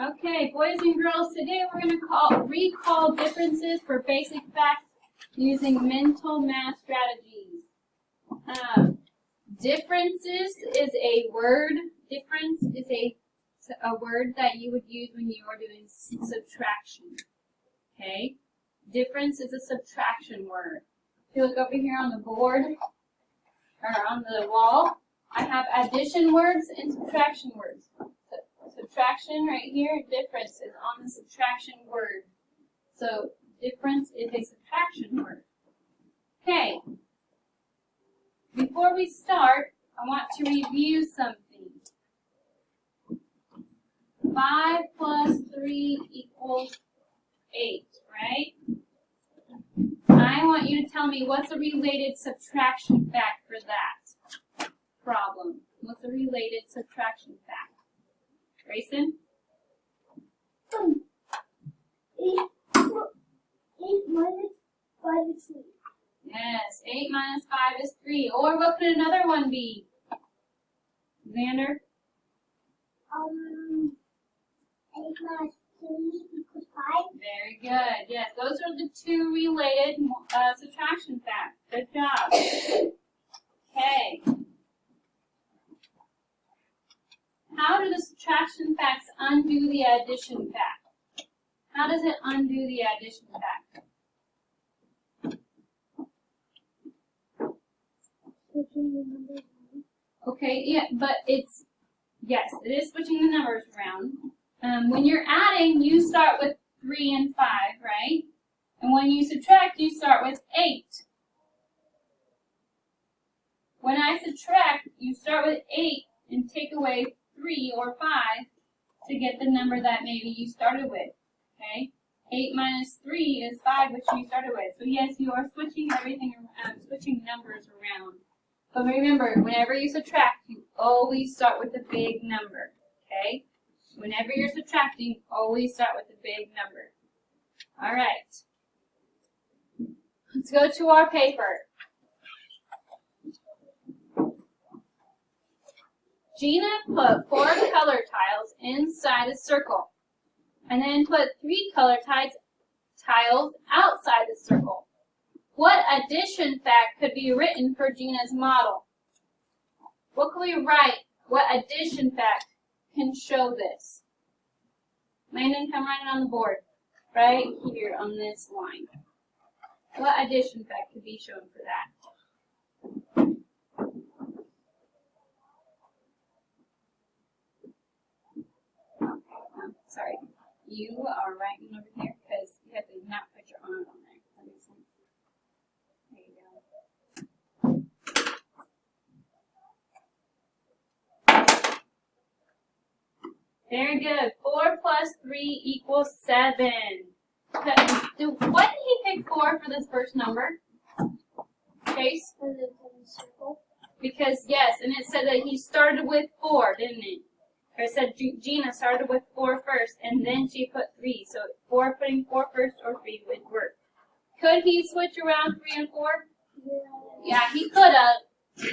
Okay, boys and girls, today we're going to recall differences for basic facts using mental math strategies. Differences is a word. Difference is a word that you would use when you are doing subtraction. Okay? Difference is a subtraction word. If you look over here on the board, or on the wall, I have addition words and subtraction words. Subtraction right here, difference is on the subtraction word. So difference is a subtraction word. Okay. Before we start, I want to review something. 5 plus 3 equals 8, right? I want you to tell me what's a related subtraction fact for that problem. What's a related subtraction fact? Grayson? 8 minus 5 is 3. Yes, 8 minus 5 is 3. Or what could another one be? Xander? 8 minus 3 equals 5. Very good. Yes, those are the two related subtraction facts. Good job. Okay. How do the subtraction facts undo the addition fact? How does it undo the addition fact? Switching the numbers around. Okay, yeah, but yes, it is switching the numbers around. When you're adding, you start with 3 and 5, right? And when you subtract, you start with 8. When I subtract, you start with 8 and take away 3 or 5 to get the number that maybe you started with, okay? 8 minus 3 is 5, which you started with. So yes, you are switching switching numbers around. But remember, whenever you subtract, you always start with the big number, okay? Whenever you're subtracting, always start with the big number. All right. Let's go to our paper. Gina put 4 color tiles inside a circle, and then put 3 color tiles outside the circle. What addition fact could be written for Gina's model? What can we write? What addition fact can show this? Landon, come write it on the board. Right here on this line. What addition fact could be shown for that? Sorry, you are writing over here because you have to not put your arm on there. That makes sense. There you go. Very good. 4 plus 3 equals 7. Why did he pick 4 for this first number? Chase? Because yes, and it said that he started with 4, didn't it? Or it said Gina started with 4 first, and then she put 3. So putting 4 first or 3 would work. Could he switch around 3 and 4? Yeah, he could have.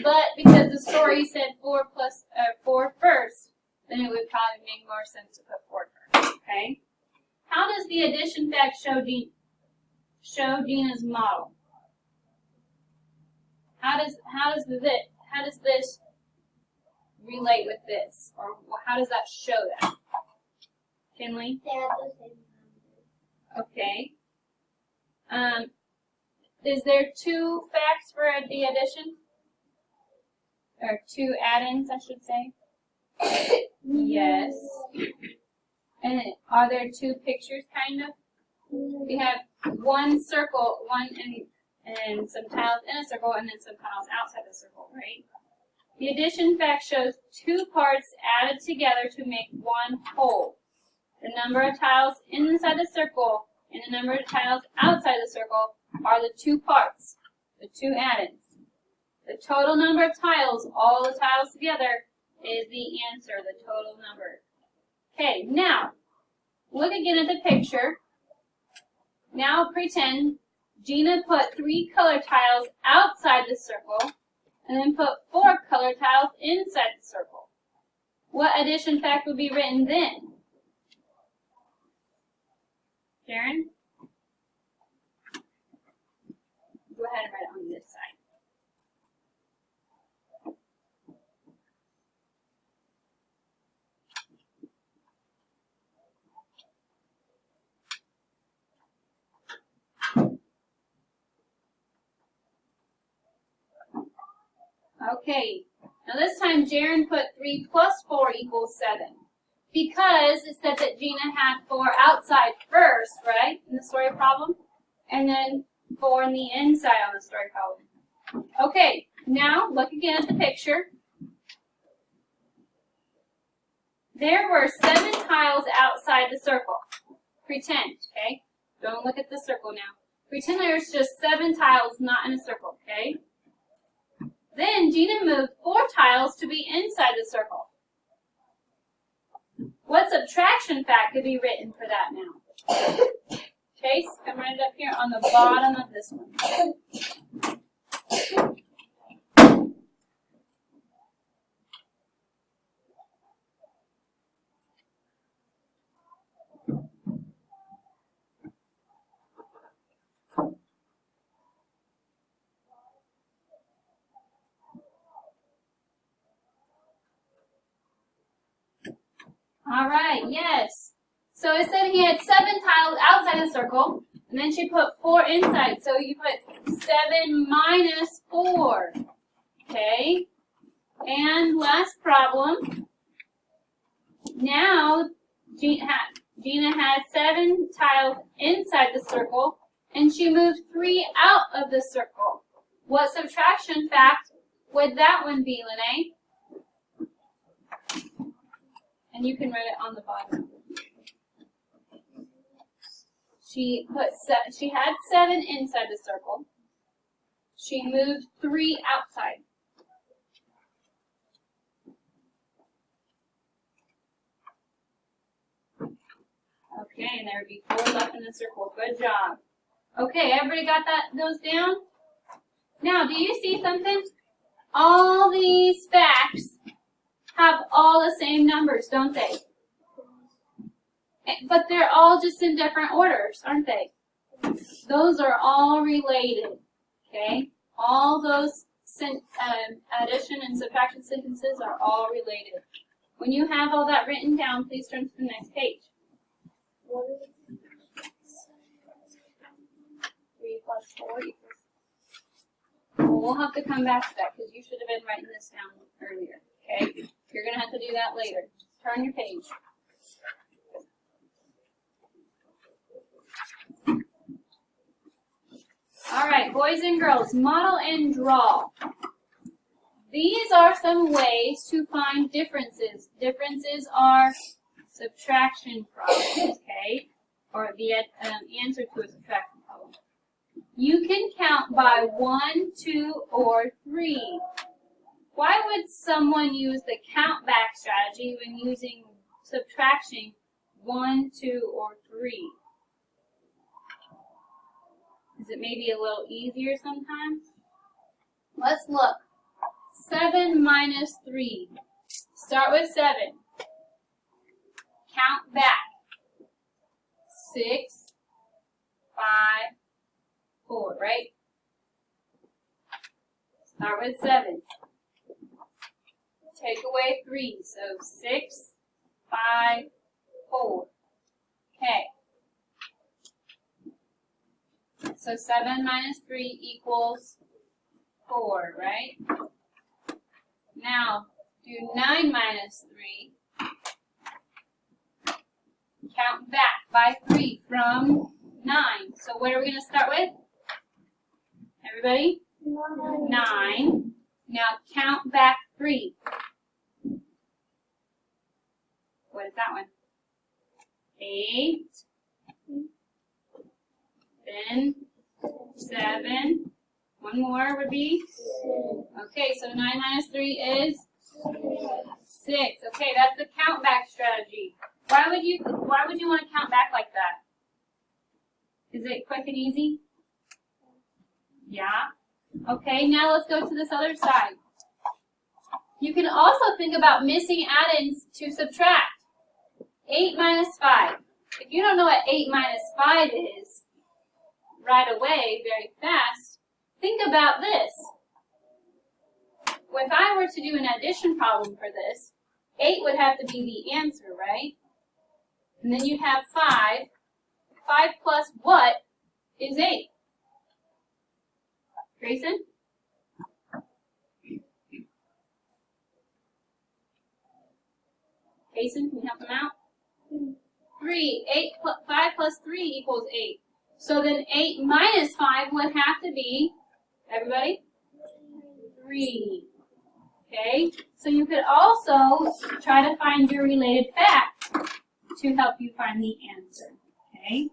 But because the story said 4 first, then it would probably make more sense to put 4 first. Okay. How does the addition fact show Gina's model? How does this relate with this, or how does that show that? Kinley? They have the same Okay. Is there 2 facts for the addition? Or 2 add-ins, I should say? Yes. And are there 2 pictures, kind of? We have 1 circle, and some tiles in a circle, and then some tiles outside the circle, right? The addition fact shows 2 parts added together to make 1 whole. The number of tiles inside the circle and the number of tiles outside the circle are the 2 parts, the 2 add-ins. The total number of tiles, all the tiles together, is the answer, the total number. Okay, now, look again at the picture. Now pretend Gina put 3 color tiles outside the circle, and then put 4 color tiles inside the circle. What addition fact would be written then? Sharon? Go ahead and write it on this side. Okay, now this time Jaren put 3 plus 4 equals 7. Because it said that Gina had 4 outside first, right, in the story problem? And then 4 on the inside on the story problem. Okay, now look again at the picture. There were 7 tiles outside the circle. Pretend, okay? Don't look at the circle now. Pretend there's just 7 tiles not in a circle, okay? Then Gina moved 4 tiles to be inside the circle. What subtraction fact could be written for that now? Chase, come right up here on the bottom of this one. All right, yes. So it said he had 7 tiles outside the circle, and then she put 4 inside. So you put 7 minus 4. Okay. And last problem. Now Gina had 7 tiles inside the circle, and she moved 3 out of the circle. What subtraction fact would that one be, Lene? And you can write it on the bottom. She had 7 inside the circle. She moved 3 outside. Okay, and there would be 4 left in the circle. Good job. Okay, everybody got those down? Now, do you see something? All these facts have all the same numbers, don't they? But they're all just in different orders, aren't they? Those are all related, okay? All those addition and subtraction sentences are all related. When you have all that written down, please turn to the next page. 3 plus 4 equals. Well, we'll have to come back to that because you should have been writing this down earlier, okay? You're going to have to do that later. Turn your page. All right, boys and girls, model and draw. These are some ways to find differences. Differences are subtraction problems, okay? Or the answer to a subtraction problem. You can count by 1, 2, or 3. Why would someone use the count back strategy when using subtraction 1, 2, or 3? Is it maybe a little easier sometimes? Let's look. 7 minus 3. Start with 7. Count back. 6, 5, 4, right? Start with 7. Take away 3, so 6, 5, 4. Okay. So 7 minus 3 equals 4, right? Now, do 9 minus 3. Count back by 3 from 9. So what are we going to start with? Everybody? 9. Now count back 3. What is that one? 8. Then 7. One more would be? Okay, so 9 minus 3 is 6. Okay, that's the count back strategy. Why would you want to count back like that? Is it quick and easy? Yeah. Okay, now let's go to this other side. You can also think about missing add-ins to subtract. 8 minus 5. If you don't know what 8 minus 5 is right away, very fast, think about this. If I were to do an addition problem for this, 8 would have to be the answer, right? And then you'd have 5. 5 plus what is 8? Grayson? Grayson, can you help them out? 3. 5 plus 3 equals 8. So then 8 minus 5 would have to be, everybody? 3. Okay? So you could also try to find your related fact to help you find the answer. Okay?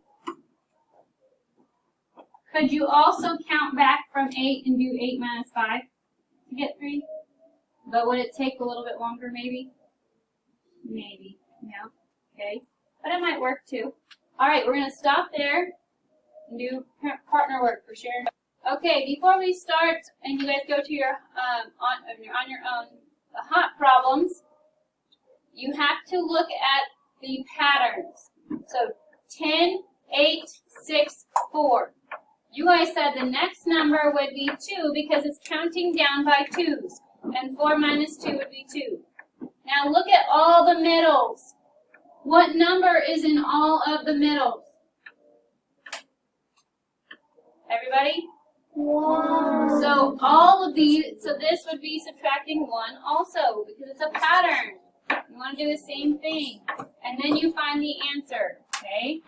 Could you also count back from 8 and do 8 minus 5 to get 3? But would it take a little bit longer maybe? Maybe. Yeah. Okay. But it might work too. Alright, we're going to stop there and do partner work for Sharon. Okay, before we start and you guys go to your on your own the hot problems, you have to look at the patterns. So 10, 8, 6, 4. You guys said the next number would be 2 because it's counting down by 2s. And 4 minus 2 would be 2. Now look at all the middles. What number is in all of the middles? Everybody? 1. So all of these, so this would be subtracting 1 also because it's a pattern. You want to do the same thing. And then you find the answer. Okay?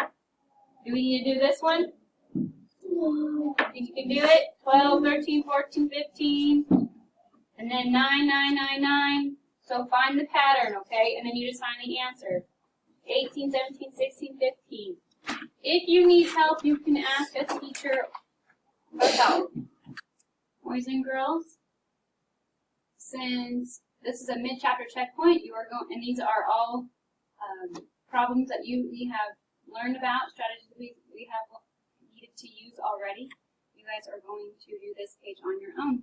Do we need to do this one? Think you can do it? 12, 13, 14, 15. And then 9, 9, 9, 9. So find the pattern, okay? And then you just find the answer. 18, 17, 16, 15. If you need help, you can ask a teacher for help. Boys and girls, since this is a mid-chapter checkpoint, you are going, and these are all problems that we have learned about, strategies we have needed to use already. You guys are going to do this page on your own.